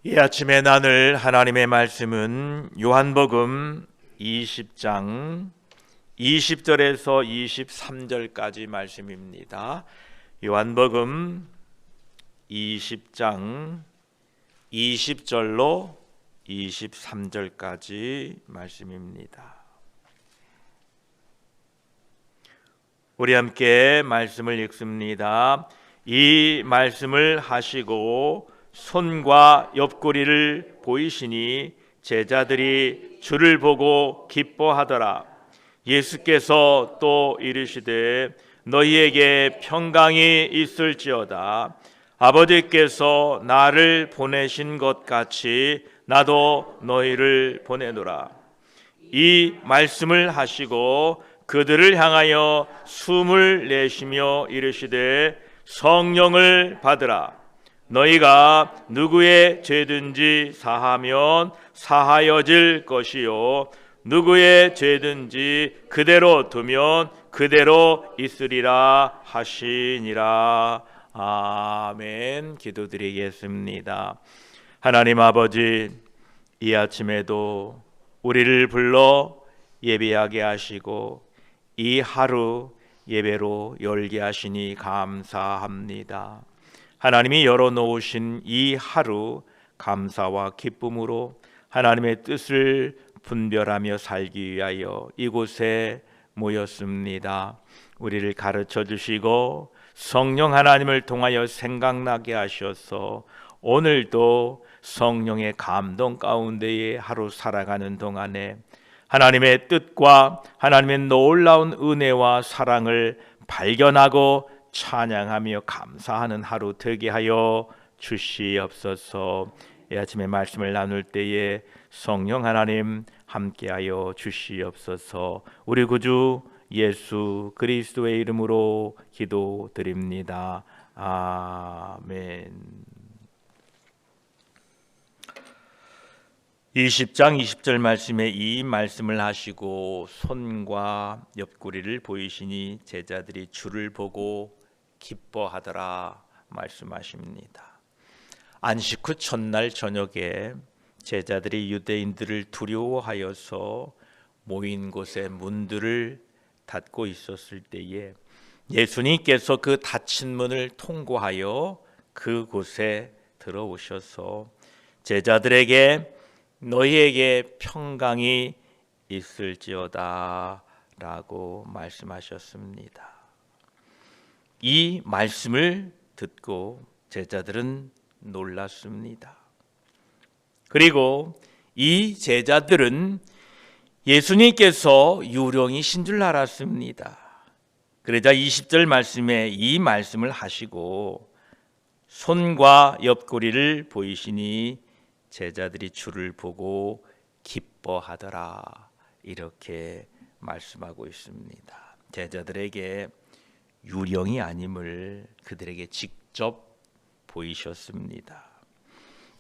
이 아침에 나눌 하나님의 말씀은 요한복음 20장 20절에서 23절까지 말씀입니다. 요한복음 20장 20절로 23절까지 말씀입니다. 우리 함께 말씀을 읽습니다. 이 말씀을 하시고 손과 옆구리를 보이시니 제자들이 주를 보고 기뻐하더라. 예수께서 또 이르시되 너희에게 평강이 있을지어다. 아버지께서 나를 보내신 것 같이 나도 너희를 보내노라. 이 말씀을 하시고 그들을 향하여 숨을 내쉬며 이르시되 성령을 받으라. 너희가 누구의 죄든지 사하면 사하여질 것이요 누구의 죄든지 그대로 두면 그대로 있으리라 하시니라. 아멘. 기도드리겠습니다. 하나님 아버지, 이 아침에도 우리를 불러 예배하게 하시고 이 하루 예배로 열게 하시니 감사합니다. 하나님이 열어놓으신 이 하루 감사와 기쁨으로 하나님의 뜻을 분별하며 살기 위하여 이곳에 모였습니다. 우리를 가르쳐 주시고 성령 하나님을 통하여 생각나게 하셔서 오늘도 성령의 감동 가운데에 하루 살아가는 동안에 하나님의 뜻과 하나님의 놀라운 은혜와 사랑을 발견하고 찬양하며 감사하는 하루 되게 하여 주시옵소서. 이 아침에 말씀을 나눌 때에 성령 하나님 함께하여 주시옵소서. 우리 구주 예수 그리스도의 이름으로 기도드립니다. 아멘. 20장 20절 말씀에 이 말씀을 하시고 손과 옆구리를 보이시니 제자들이 주를 보고 기뻐하더라 말씀하십니다. 안식 후 첫날 저녁에 제자들이 유대인들을 두려워하여서 모인 곳에 문들을 닫고 있었을 때에 예수님께서 그 닫힌 문을 통과하여 그곳에 들어오셔서 제자들에게 너희에게 평강이 있을지어다 라고 말씀하셨습니다. 이 말씀을 듣고 제자들은 놀랐습니다. 그리고 이 제자들은 예수님께서 유령이신 줄 알았습니다. 그러자 20절 말씀에 이 말씀을 하시고 손과 옆구리를 보이시니 제자들이 주를 보고 기뻐하더라 이렇게 말씀하고 있습니다. 제자들에게 유령이 아님을 그들에게 직접 보이셨습니다.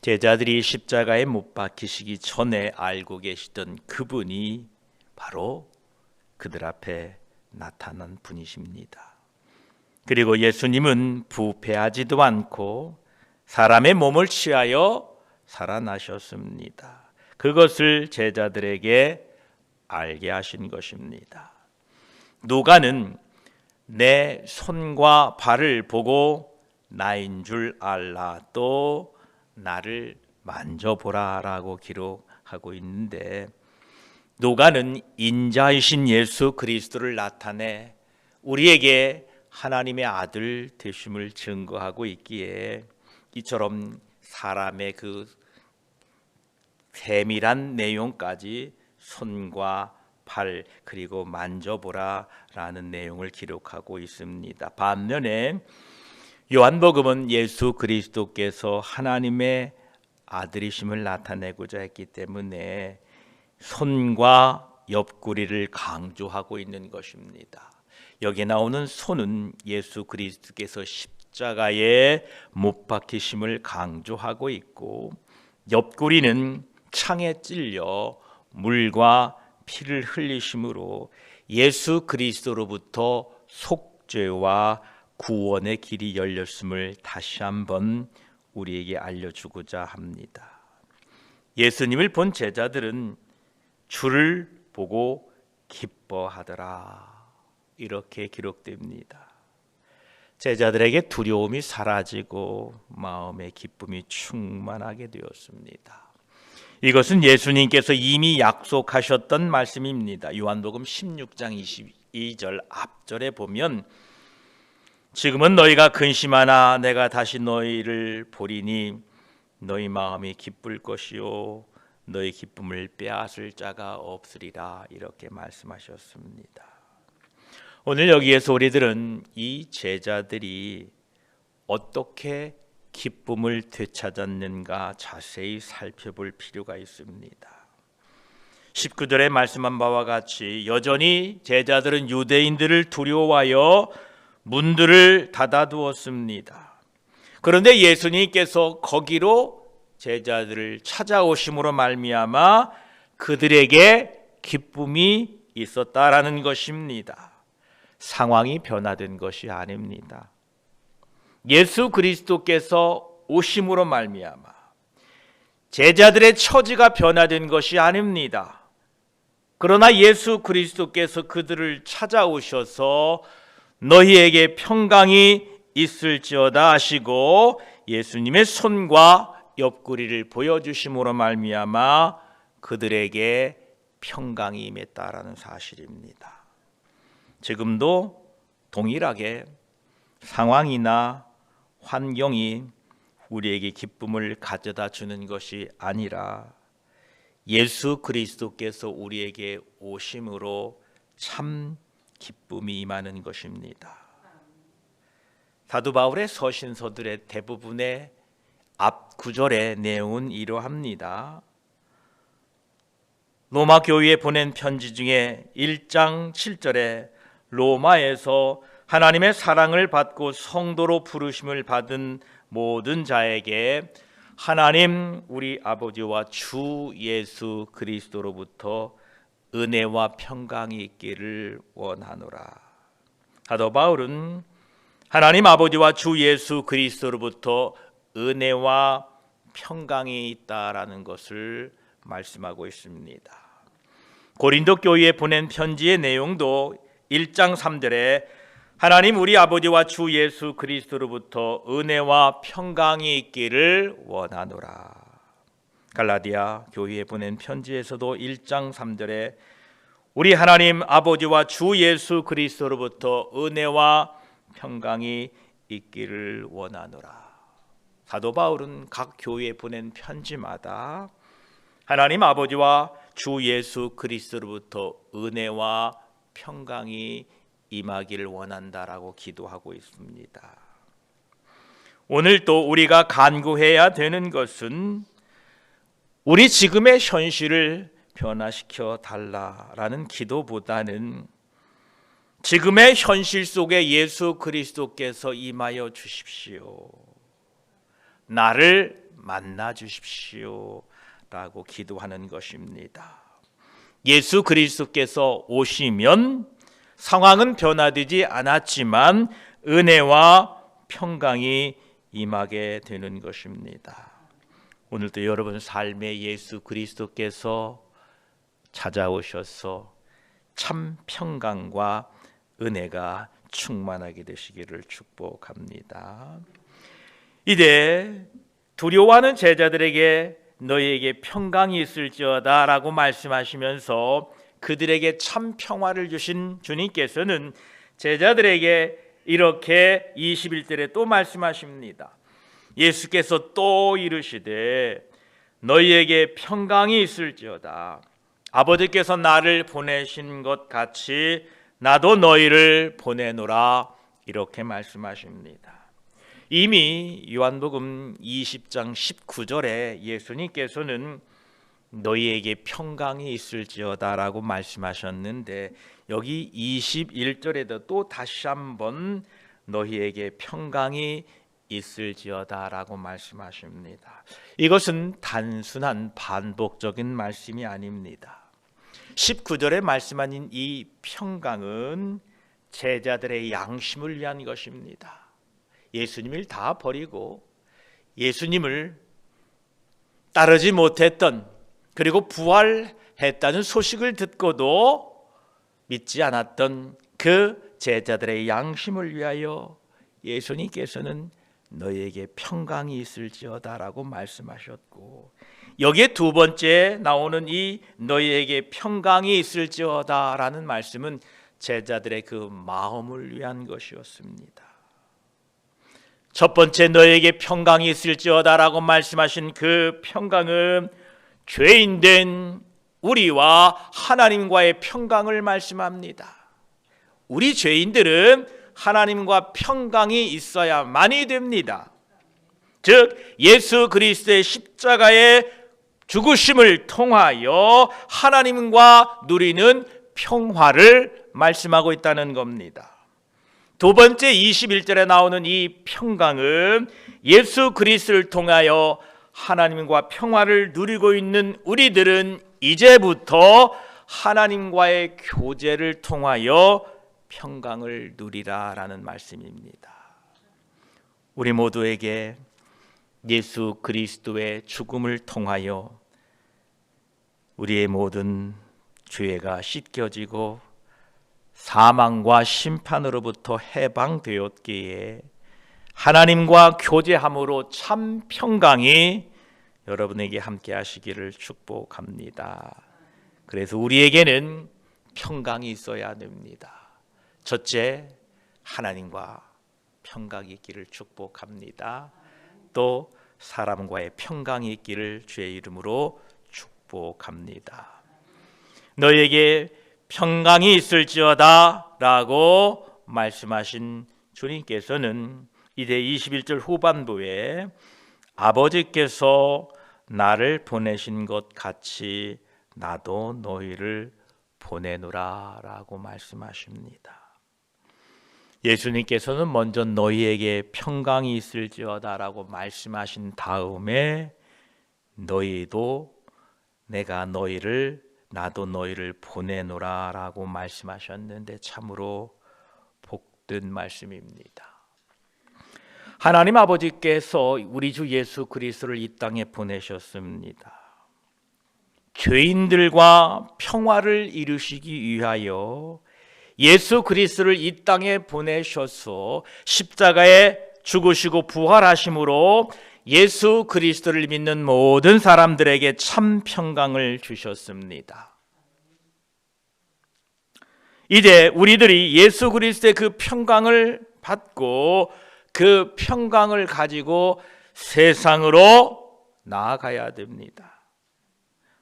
제자들이 십자가에 못 박히시기 전에 알고 계시던 그분이 바로 그들 앞에 나타난 분이십니다. 그리고 예수님은 부패하지도 않고 사람의 몸을 취하여 살아나셨습니다. 그것을 제자들에게 알게 하신 것입니다. 누가는 내 손과 발을 보고 나인 줄 알라 또 나를 만져보라 라고 기록하고 있는데 누가는 인자이신 예수 그리스도를 나타내 우리에게 하나님의 아들 되심을 증거하고 있기에 이처럼 사람의 그 세밀한 내용까지 손과 발 그리고 만져보라 라는 내용을 기록하고 있습니다. 반면에 요한복음은 예수 그리스도께서 하나님의 아들이심을 나타내고자 했기 때문에 손과 옆구리를 강조하고 있는 것입니다. 여기 나오는 손은 예수 그리스도께서 십자가에 못 박히심을 강조하고 있고 옆구리는 창에 찔려 물과 피를 흘리심으로 예수 그리스도로부터 속죄와 구원의 길이 열렸음을 다시 한번 우리에게 알려주고자 합니다. 예수님을 본 제자들은 주를 보고 기뻐하더라. 이렇게 기록됩니다. 제자들에게 두려움이 사라지고 마음의 기쁨이 충만하게 되었습니다. 이것은 예수님께서 이미 약속하셨던 말씀입니다. 요한복음 16장 22절 앞절에 보면 지금은 너희가 근심하나 내가 다시 너희를 보리니 너희 마음이 기쁠 것이요 너희 기쁨을 빼앗을 자가 없으리라. 이렇게 말씀하셨습니다. 오늘 여기에서 우리들은 이 제자들이 어떻게 기쁨을 되찾았는가 자세히 살펴볼 필요가 있습니다. 19절에 말씀한 바와 같이 여전히 제자들은 유대인들을 두려워하여 문들을 닫아두었습니다. 그런데 예수님께서 거기로 제자들을 찾아오심으로 말미암아 그들에게 기쁨이 있었다라는 것입니다. 상황이 변화된 것이 아닙니다. 예수 그리스도께서 오심으로 말미암아 제자들의 처지가 변화된 것이 아닙니다. 그러나 예수 그리스도께서 그들을 찾아오셔서 너희에게 평강이 있을지어다 하시고 예수님의 손과 옆구리를 보여주심으로 말미암아 그들에게 평강이 임했다라는 사실입니다. 지금도 동일하게 상황이나 환경이 우리에게 기쁨을 가져다 주는 것이 아니라 예수 그리스도께서 우리에게 오심으로 참 기쁨이 임하는 것입니다. 사도 바울의 서신서들의 대부분의 앞 구절의 내용은 이러합니다. 로마 교회에 보낸 편지 중에 1장 7절에 로마에서 하나님의 사랑을 받고 성도로 부르심을 받은 모든 자에게 하나님 우리 아버지와 주 예수 그리스도로부터 은혜와 평강이 있기를 원하노라. 사도 바울은 하나님 아버지와 주 예수 그리스도로부터 은혜와 평강이 있다라는 것을 말씀하고 있습니다. 고린도 교회에 보낸 편지의 내용도 1장 3절에 하나님 우리 아버지와 주 예수 그리스도로부터 은혜와 평강이 있기를 원하노라. 갈라디아 교회에 보낸 편지에서도 1장 3절에 우리 하나님 아버지와 주 예수 그리스도로부터 은혜와 평강이 있기를 원하노라. 사도 바울은 각 교회에 보낸 편지마다 하나님 아버지와 주 예수 그리스도로부터 은혜와 평강이 임하기를 원한다라고 기도하고 있습니다. 오늘 또 우리가 간구해야 되는 것은 우리 지금의 현실을 변화시켜 달라라는 기도보다는 지금의 현실 속에 예수 그리스도께서 임하여 주십시오. 나를 만나 주십시오. 라고 기도하는 것입니다. 예수 그리스도께서 오시면 상황은 변화되지 않았지만 은혜와 평강이 임하게 되는 것입니다. 오늘도 여러분 삶에 예수 그리스도께서 찾아오셔서 참 평강과 은혜가 충만하게 되시기를 축복합니다. 이제 두려워하는 제자들에게 너희에게 평강이 있을지어다 라고 말씀하시면서 그들에게 참 평화를 주신 주님께서는 제자들에게 이렇게 21절에 또 말씀하십니다. 예수께서 또 이르시되 너희에게 평강이 있을지어다. 아버지께서 나를 보내신 것 같이 나도 너희를 보내노라. 이렇게 말씀하십니다. 이미 요한복음 20장 19절에 예수님께서는 너희에게 평강이 있을지어다 라고 말씀하셨는데 여기 21절에도 또 다시 한번 너희에게 평강이 있을지어다 라고 말씀하십니다. 이것은 단순한 반복적인 말씀이 아닙니다. 19절에 말씀하신 이 평강은 제자들의 양심을 위한 것입니다. 예수님을 다 버리고 예수님을 따르지 못했던, 그리고 부활했다는 소식을 듣고도 믿지 않았던 그 제자들의 양심을 위하여 예수님께서는 너희에게 평강이 있을지어다라고 말씀하셨고, 여기에 두 번째 나오는 이 너희에게 평강이 있을지어다라는 말씀은 제자들의 그 마음을 위한 것이었습니다. 첫 번째 너희에게 평강이 있을지어다라고 말씀하신 그 평강은 죄인된 우리와 하나님과의 평강을 말씀합니다. 우리 죄인들은 하나님과 평강이 있어야만이 됩니다. 즉 예수 그리스도의 십자가의 죽으심을 통하여 하나님과 누리는 평화를 말씀하고 있다는 겁니다. 두 번째 21절에 나오는 이 평강은 예수 그리스도를 통하여 하나님과 평화를 누리고 있는 우리들은 이제부터 하나님과의 교제를 통하여 평강을 누리라라는 말씀입니다. 우리 모두에게 예수 그리스도의 죽음을 통하여 우리의 모든 죄가 씻겨지고 사망과 심판으로부터 해방되었기에 하나님과 교제함으로 참 평강이 여러분에게 함께 하시기를 축복합니다. 그래서 우리에게는 평강이 있어야 됩니다. 첫째, 하나님과 평강이 있기를 축복합니다. 또 사람과의 평강이 있기를 주의 이름으로 축복합니다. 너희에게 평강이 있을지어다 라고 말씀하신 주님께서는 이제 21절 후반부에 아버지께서 나를 보내신 것 같이 나도 너희를 보내노라 라고 말씀하십니다. 예수님께서는 먼저 너희에게 평강이 있을지어다 라고 말씀하신 다음에 너희도 나도 너희를 보내노라 라고 말씀하셨는데 참으로 복된 말씀입니다. 하나님 아버지께서 우리 주 예수 그리스도를 이 땅에 보내셨습니다. 죄인들과 평화를 이루시기 위하여 예수 그리스도를 이 땅에 보내셔서 십자가에 죽으시고 부활하심으로 예수 그리스도를 믿는 모든 사람들에게 참 평강을 주셨습니다. 이제 우리들이 예수 그리스도의 그 평강을 받고 그 평강을 가지고 세상으로 나아가야 됩니다.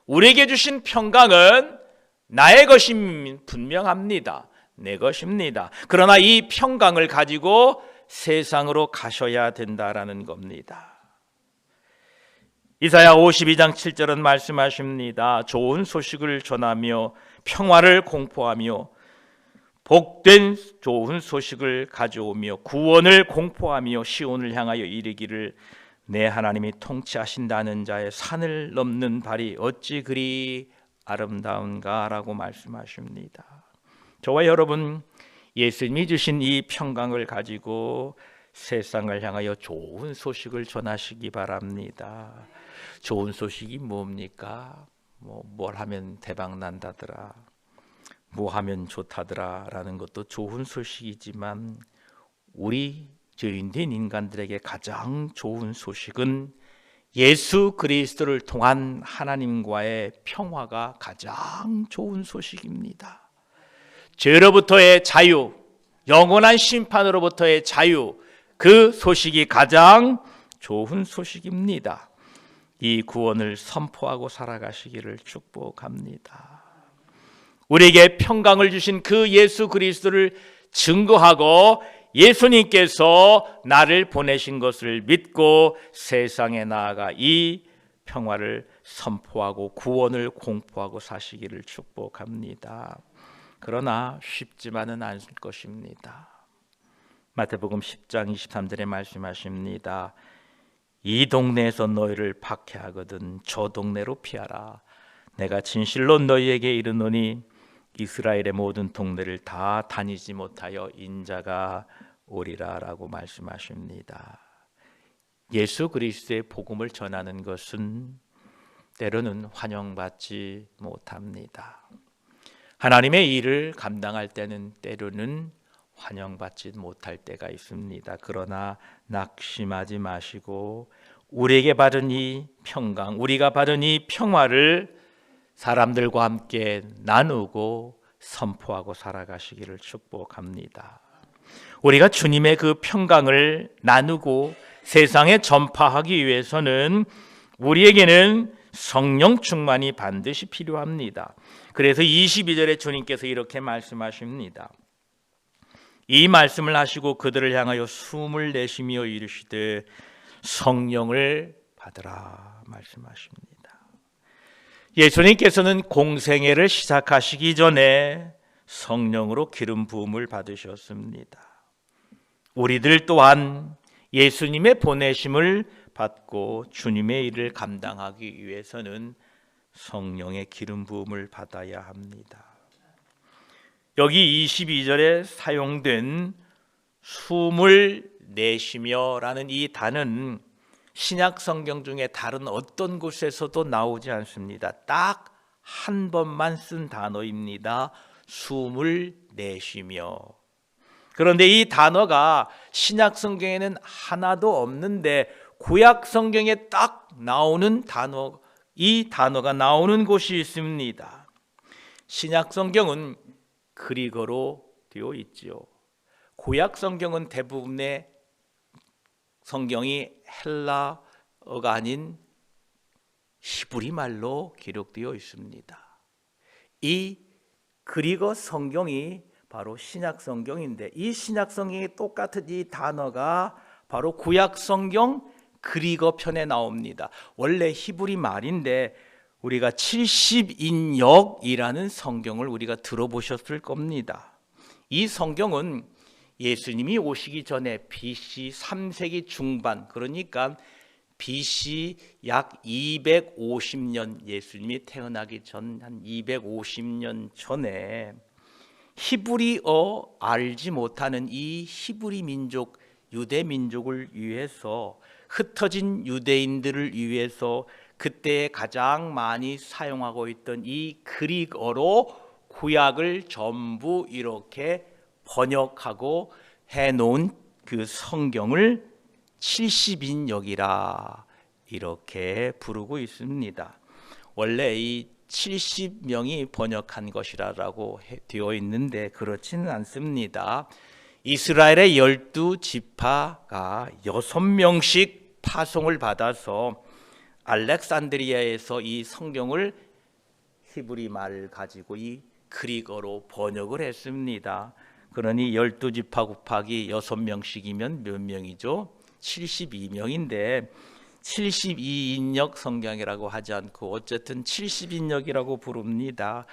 우리에게 주신 평강은 나의 것임 분명합니다. 내 것입니다. 그러나 이 평강을 가지고 세상으로 가셔야 된다라는 겁니다. 이사야 52장 7절은 말씀하십니다. 좋은 소식을 전하며 평화를 공포하며 복된 좋은 소식을 가져오며 구원을 공포하며 시온을 향하여 이르기를 내 하나님이 통치하신다는 자의 산을 넘는 발이 어찌 그리 아름다운가 라고 말씀하십니다. 저와 여러분, 예수님이 주신 이 평강을 가지고 세상을 향하여 좋은 소식을 전하시기 바랍니다. 좋은 소식이 뭡니까? 뭘 하면 대박 난다더라, 뭐 하면 좋다더라 라는 것도 좋은 소식이지만 우리 죄인된 인간들에게 가장 좋은 소식은 예수 그리스도를 통한 하나님과의 평화가 가장 좋은 소식입니다. 죄로부터의 자유, 영원한 심판으로부터의 자유, 그 소식이 가장 좋은 소식입니다. 이 구원을 선포하고 살아가시기를 축복합니다. 우리에게 평강을 주신 그 예수 그리스도를 증거하고 예수님께서 나를 보내신 것을 믿고 세상에 나아가 이 평화를 선포하고 구원을 공포하고 사시기를 축복합니다. 그러나 쉽지만은 않을 것입니다. 마태복음 10장 23절에 말씀하십니다. 이 동네에서 너희를 박해하거든 저 동네로 피하라. 내가 진실로 너희에게 이르노니 이스라엘의 모든 동네를 다 다니지 못하여 인자가 오리라 라고 말씀하십니다. 예수 그리스도의 복음을 전하는 것은 때로는 환영받지 못합니다. 하나님의 일을 감당할 때는 때로는 환영받지 못할 때가 있습니다. 그러나 낙심하지 마시고 우리에게 받은 이 평강, 우리가 받은 이 평화를 사람들과 함께 나누고 선포하고 살아가시기를 축복합니다. 우리가 주님의 그 평강을 나누고 세상에 전파하기 위해서는 우리에게는 성령 충만이 반드시 필요합니다. 그래서 22절에 주님께서 이렇게 말씀하십니다. 이 말씀을 하시고 그들을 향하여 숨을 내쉬며 이르시되 성령을 받으라 말씀하십니다. 예수님께서는 공생애를 시작하시기 전에 성령으로 기름 부음을 받으셨습니다. 우리들 또한 예수님의 보내심을 받고 주님의 일을 감당하기 위해서는 성령의 기름 부음을 받아야 합니다. 여기 22절에 사용된 숨을 내쉬며 라는 이 단어는 신약 성경 중에 다른 어떤 곳에서도 나오지 않습니다. 딱 한 번만 쓴 단어입니다. 숨을 내쉬며. 그런데 이 단어가 신약 성경에는 하나도 없는데 구약 성경에 딱 나오는 단어, 이 단어가 나오는 곳이 있습니다. 신약 성경은 그리거로 되어 있지요. 구약 성경은 대부분의 성경이 헬라어가 아닌 히브리 말로 기록되어 있습니다. 이 그리거 성경이 바로 신약 성경인데 이 신약 성경이 똑같은 이 단어가 바로 구약 성경 그리거 편에 나옵니다. 원래 히브리 말인데 우리가 70인역이라는 성경을 우리가 들어보셨을 겁니다. 이 성경은 예수님이 오시기 전에 BC 3세기 중반, 그러니까 BC 약 250년, 예수님이 태어나기 전 한 250년 전에 히브리어 알지 못하는 이 히브리 민족, 유대 민족을 위해서, 흩어진 유대인들을 위해서 그때 가장 많이 사용하고 있던 이 그리거로 구약을 전부 이렇게 번역하고 해놓은 그 성경을 70인역이라 이렇게 부르고 있습니다. 원래 이 70명이 번역한 것이라고 되어 있는데 그렇지는 않습니다. 이스라엘의 12지파가 6명씩 파송을 받아서 알렉산드리아에서 이 성경을 히브리 말을 가지고 이 그리거로 번역을 했습니다. 그러니 12지파 곱하기 6명씩이면 몇 명이죠? 72명인데 72인역 성경이라고 하지 않고 어쨌든 70인역이라고 부릅니다.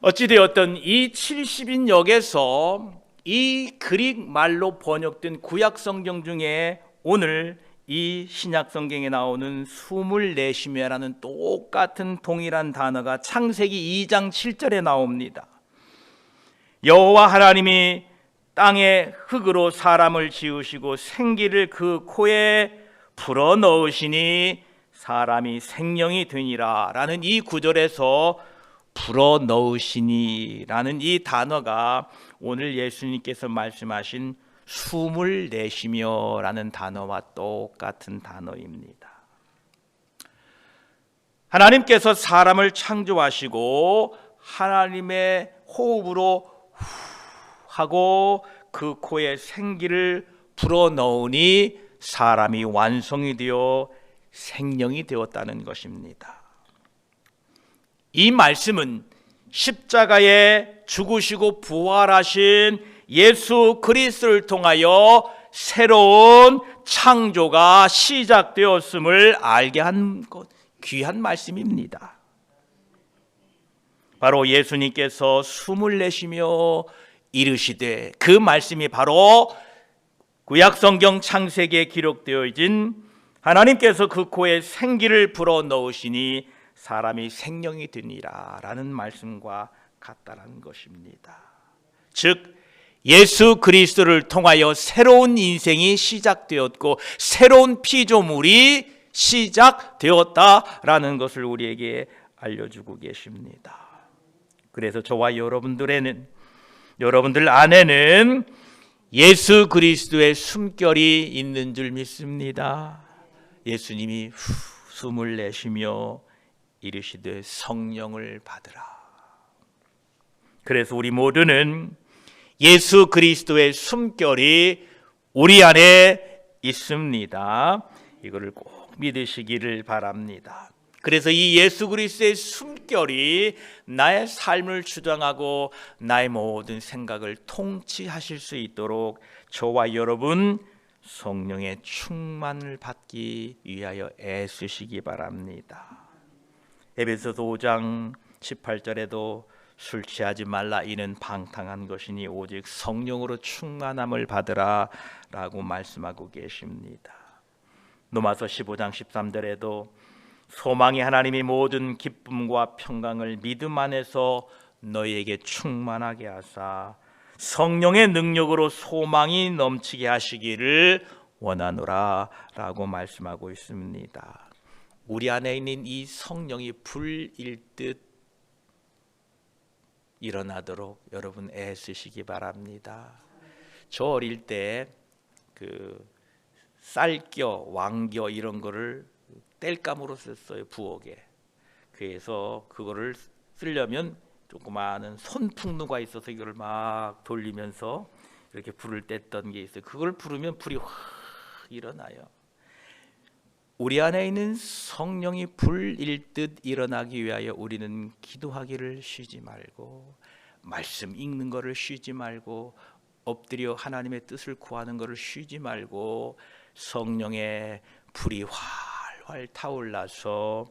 어찌되었든 이 70인역에서 이 그릭 말로 번역된 구약 성경 중에 오늘 이 신약 성경에 나오는 숨을 내쉬며라는 똑같은 동일한 단어가 창세기 2장 7절에 나옵니다. 여호와 하나님이 땅에 흙으로 사람을 지으시고 생기를 그 코에 불어넣으시니 사람이 생명이 되니라 라는 이 구절에서 불어넣으시니 라는 이 단어가 오늘 예수님께서 말씀하신 숨을 내쉬며 라는 단어와 똑같은 단어입니다. 하나님께서 사람을 창조하시고 하나님의 호흡으로 하고 그 코에 생기를 불어넣으니 사람이 완성이 되어 생명이 되었다는 것입니다. 이 말씀은 십자가에 죽으시고 부활하신 예수 그리스도를 통하여 새로운 창조가 시작되었음을 알게 한 것, 귀한 말씀입니다. 바로 예수님께서 숨을 내쉬며 이르시되, 그 말씀이 바로 구약성경 창세기에 기록되어 있는 하나님께서 그 코에 생기를 불어넣으시니 사람이 생명이 되니라 라는 말씀과 같다는 것입니다. 즉 예수 그리스도를 통하여 새로운 인생이 시작되었고 새로운 피조물이 시작되었다라는 것을 우리에게 알려주고 계십니다. 그래서 저와 여러분들 안에는 예수 그리스도의 숨결이 있는 줄 믿습니다. 예수님이 숨을 내쉬며 이르시되 성령을 받으라. 그래서 우리 모두는 예수 그리스도의 숨결이 우리 안에 있습니다. 이거를 꼭 믿으시기를 바랍니다. 그래서 이 예수 그리스도의 숨결이 나의 삶을 주장하고 나의 모든 생각을 통치하실 수 있도록 저와 여러분 성령의 충만을 받기 위하여 애쓰시기 바랍니다. 에베소서 5장 18절에도 술 취하지 말라 이는 방탕한 것이니 오직 성령으로 충만함을 받으라 라고 말씀하고 계십니다. 로마서 15장 13절에도 소망이 하나님이 모든 기쁨과 평강을 믿음 안에서 너희에게 충만하게 하사 성령의 능력으로 소망이 넘치게 하시기를 원하노라 라고 말씀하고 있습니다. 우리 안에 있는 이 성령이 불일 듯 일어나도록 여러분 애쓰시기 바랍니다. 저 어릴 때 그 쌀겨, 왕겨 이런 거를 땔감으로 썼어요, 부엌에. 그래서 그거를 쓰려면 조그마한 손풍루가 있어서 이걸 막 돌리면서 이렇게 불을 뗐던 게 있어요. 그걸 부르면 불이 확 일어나요. 우리 안에 있는 성령이 불일 듯 일어나기 위하여 우리는 기도하기를 쉬지 말고, 말씀 읽는 거를 쉬지 말고, 엎드려 하나님의 뜻을 구하는 거를 쉬지 말고 성령의 불이 활활 타올라서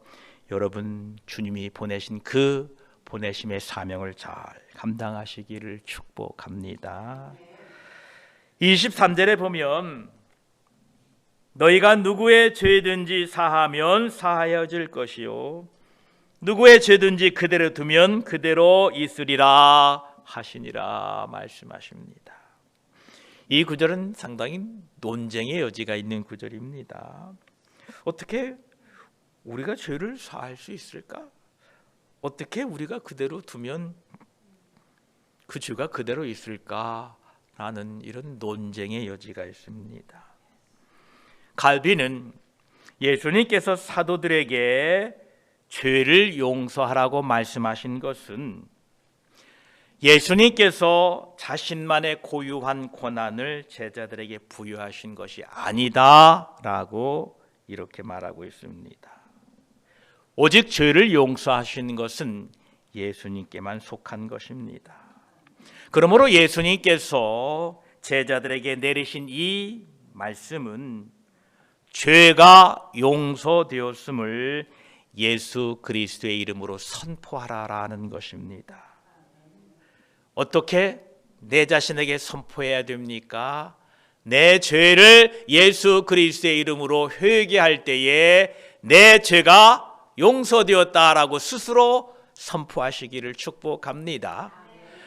여러분 주님이 보내신 그 보내심의 사명을 잘 감당하시기를 축복합니다. 23절에 보면 너희가 누구의 죄든지 사하면 사하여질 것이요 누구의 죄든지 그대로 두면 그대로 있으리라 하시니라 말씀하십니다. 이 구절은 상당히 논쟁의 여지가 있는 구절입니다. 어떻게 우리가 죄를 사할 수 있을까? 어떻게 우리가 그대로 두면 그 죄가 그대로 있을까라는 이런 논쟁의 여지가 있습니다. 갈비는 예수님께서 사도들에게 죄를 용서하라고 말씀하신 것은 예수님께서 자신만의 고유한 권한을 제자들에게 부여하신 것이 아니다라고 이렇게 말하고 있습니다. 오직 죄를 용서하시는 것은 예수님께만 속한 것입니다. 그러므로 예수님께서 제자들에게 내리신 이 말씀은 죄가 용서되었음을 예수 그리스도의 이름으로 선포하라라는 것입니다. 어떻게 내 자신에게 선포해야 됩니까? 내 죄를 예수 그리스도의 이름으로 회개할 때에 내 죄가 용서되었다라고 스스로 선포하시기를 축복합니다.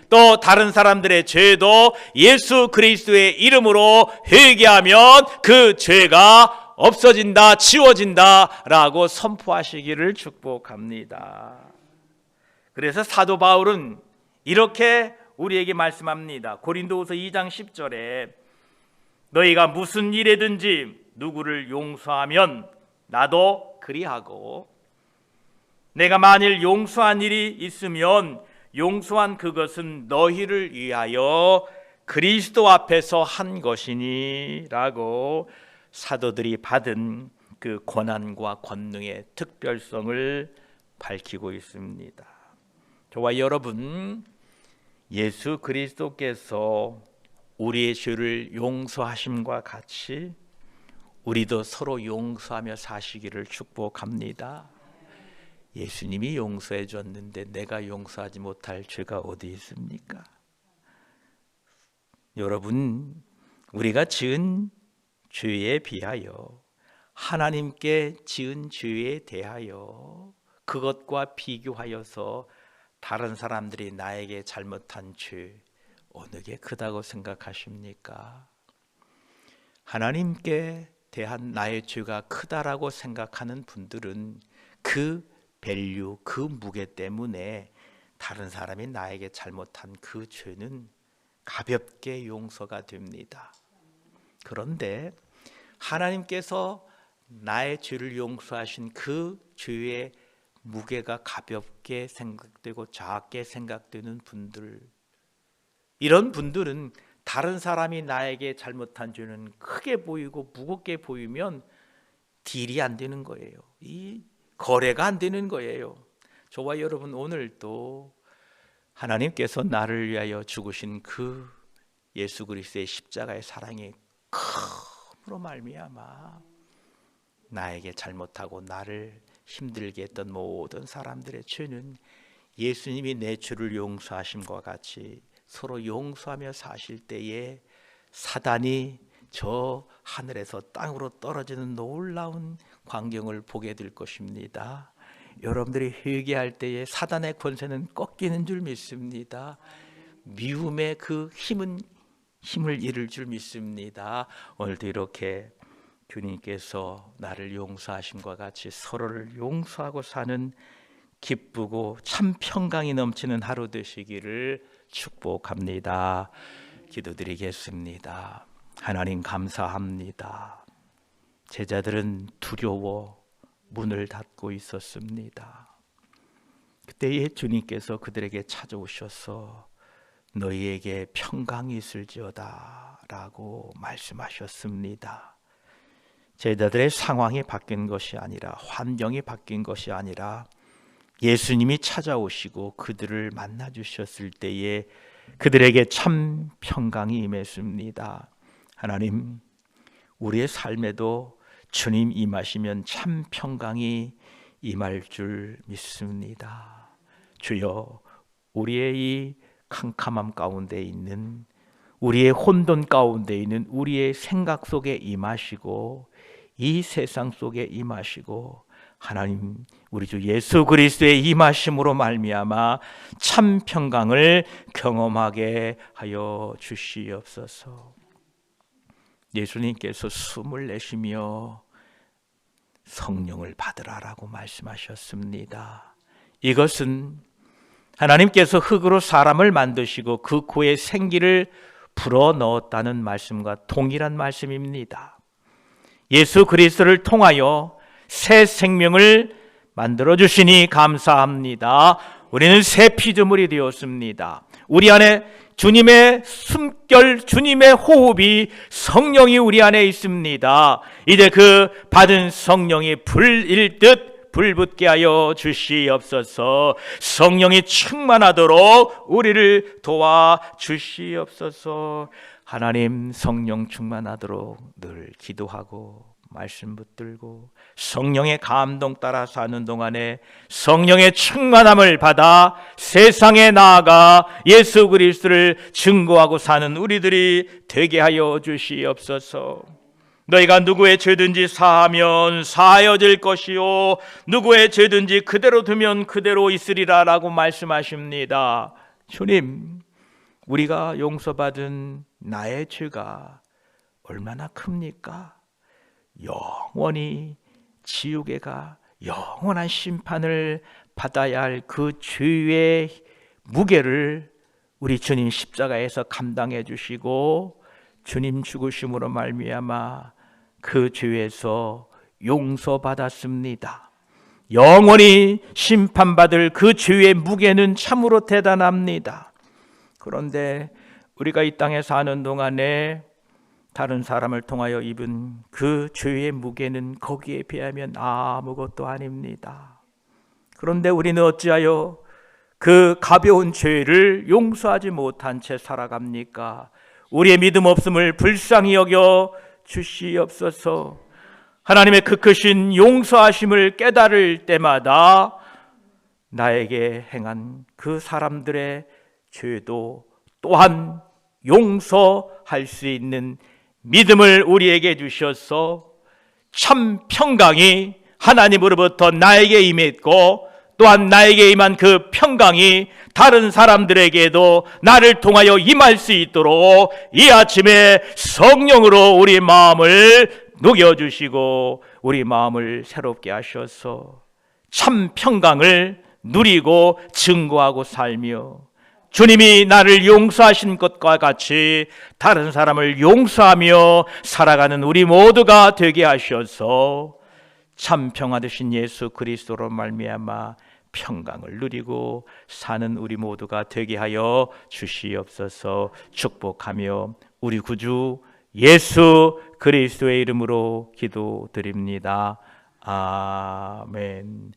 또 다른 사람들의 죄도 예수 그리스도의 이름으로 회개하면 그 죄가 없어진다, 지워진다라고 선포하시기를 축복합니다. 그래서 사도 바울은 이렇게 우리에게 말씀합니다. 고린도후서 2장 10절에 너희가 무슨 일에든지 누구를 용서하면 나도 그리하고 내가 만일 용서한 일이 있으면 용서한 그것은 너희를 위하여 그리스도 앞에서 한 것이니 라고 사도들이 받은 그 권한과 권능의 특별성을 밝히고 있습니다. 저와 여러분, 예수 그리스도께서 우리의 죄를 용서하심과 같이 우리도 서로 용서하며 사시기를 축복합니다. 예수님이 용서해 줬는데 내가 용서하지 못할 죄가 어디 있습니까? 여러분, 우리가 지은 죄에 비하여 하나님께 지은 죄에 대하여 그것과 비교하여서 다른 사람들이 나에게 잘못한 죄 어느 게 크다고 생각하십니까? 하나님께 대한 나의 죄가 크다라고 생각하는 분들은 그 밸류, 그 무게 때문에 다른 사람이 나에게 잘못한 그 죄는 가볍게 용서가 됩니다. 그런데 하나님께서 나의 죄를 용서하신 그 죄의 무게가 가볍게 생각되고 작게 생각되는 분들, 이런 분들은 다른 사람이 나에게 잘못한 죄는 크게 보이고 무겁게 보이면 딜이 안 되는 거예요. 이 거래가 안 되는 거예요. 저와 여러분, 오늘도 하나님께서 나를 위하여 죽으신 그 예수 그리스도의 십자가의 사랑이 큼으로 말미암아 나에게 잘못하고 나를 힘들게 했던 모든 사람들의 죄는 예수님이 내 죄를 용서하심과 같이 서로 용서하며 사실 때에 사단이 저 하늘에서 땅으로 떨어지는 놀라운 광경을 보게 될 것입니다. 여러분들이 회개할 때에 사단의 권세는 꺾이는 줄 믿습니다. 미움의 그 힘을 잃을 줄 믿습니다. 오늘도 이렇게 주님께서 나를 용서하심과 같이 서로를 용서하고 사는 기쁘고 참 평강이 넘치는 하루 되시기를 축복합니다. 기도드리겠습니다. 하나님 감사합니다. 제자들은 두려워 문을 닫고 있었습니다. 그때에 주님께서 그들에게 찾아오셔서 너희에게 평강이 있을지어다 라고 말씀하셨습니다. 제자들의 상황이 바뀐 것이 아니라, 환경이 바뀐 것이 아니라 예수님이 찾아오시고 그들을 만나 주셨을 때에 그들에게 참 평강이 임했습니다. 하나님, 우리의 삶에도 주님 임하시면 참 평강이 임할 줄 믿습니다. 주여, 우리의 이 캄캄함 가운데 있는, 우리의 혼돈 가운데 있는 우리의 생각 속에 임하시고 이 세상 속에 임하시고 하나님, 우리 주 예수 그리스도의 임하심으로 말미암아 참 평강을 경험하게 하여 주시옵소서. 예수님께서 숨을 내쉬며 성령을 받으라라고 말씀하셨습니다. 이것은 하나님께서 흙으로 사람을 만드시고 그 코에 생기를 불어넣었다는 말씀과 동일한 말씀입니다. 예수 그리스도를 통하여 새 생명을 만들어 주시니 감사합니다. 우리는 새 피조물이 되었습니다. 우리 안에 주님의 숨결, 주님의 호흡이, 성령이 우리 안에 있습니다. 이제 그 받은 성령이 불일 듯 불붙게 하여 주시옵소서. 성령이 충만하도록 우리를 도와 주시옵소서. 하나님, 성령 충만하도록 늘 기도하고 말씀 붙들고 성령의 감동 따라 사는 동안에 성령의 충만함을 받아 세상에 나아가 예수 그리스도를 증거하고 사는 우리들이 되게 하여 주시옵소서. 너희가 누구의 죄든지 사하면 사하여질 것이요 누구의 죄든지 그대로 두면 그대로 있으리라 라고 말씀하십니다. 주님, 우리가 용서받은 나의 죄가 얼마나 큽니까? 영원히 지옥에 가 영원한 심판을 받아야 할 그 죄의 무게를 우리 주님 십자가에서 감당해 주시고 주님 죽으심으로 말미암아 그 죄에서 용서받았습니다. 영원히 심판받을 그 죄의 무게는 참으로 대단합니다. 그런데 우리가 이 땅에 사는 동안에 다른 사람을 통하여 입은 그 죄의 무게는 거기에 비하면 아무것도 아닙니다. 그런데 우리는 어찌하여 그 가벼운 죄를 용서하지 못한 채 살아갑니까? 우리의 믿음 없음을 불쌍히 여겨 주시옵소서. 하나님의 그 크신 용서하심을 깨달을 때마다 나에게 행한 그 사람들의 죄도 또한 용서할 수 있는 믿음을 우리에게 주셔서 참 평강이 하나님으로부터 나에게 임했고 또한 나에게 임한 그 평강이 다른 사람들에게도 나를 통하여 임할 수 있도록 이 아침에 성령으로 우리 마음을 녹여주시고 우리 마음을 새롭게 하셔서 참 평강을 누리고 증거하고 살며 주님이 나를 용서하신 것과 같이 다른 사람을 용서하며 살아가는 우리 모두가 되게 하셔서 참 평화 되신 예수 그리스도로 말미암아 평강을 누리고 사는 우리 모두가 되게 하여 주시옵소서. 축복하며 우리 구주 예수 그리스도의 이름으로 기도드립니다. 아멘.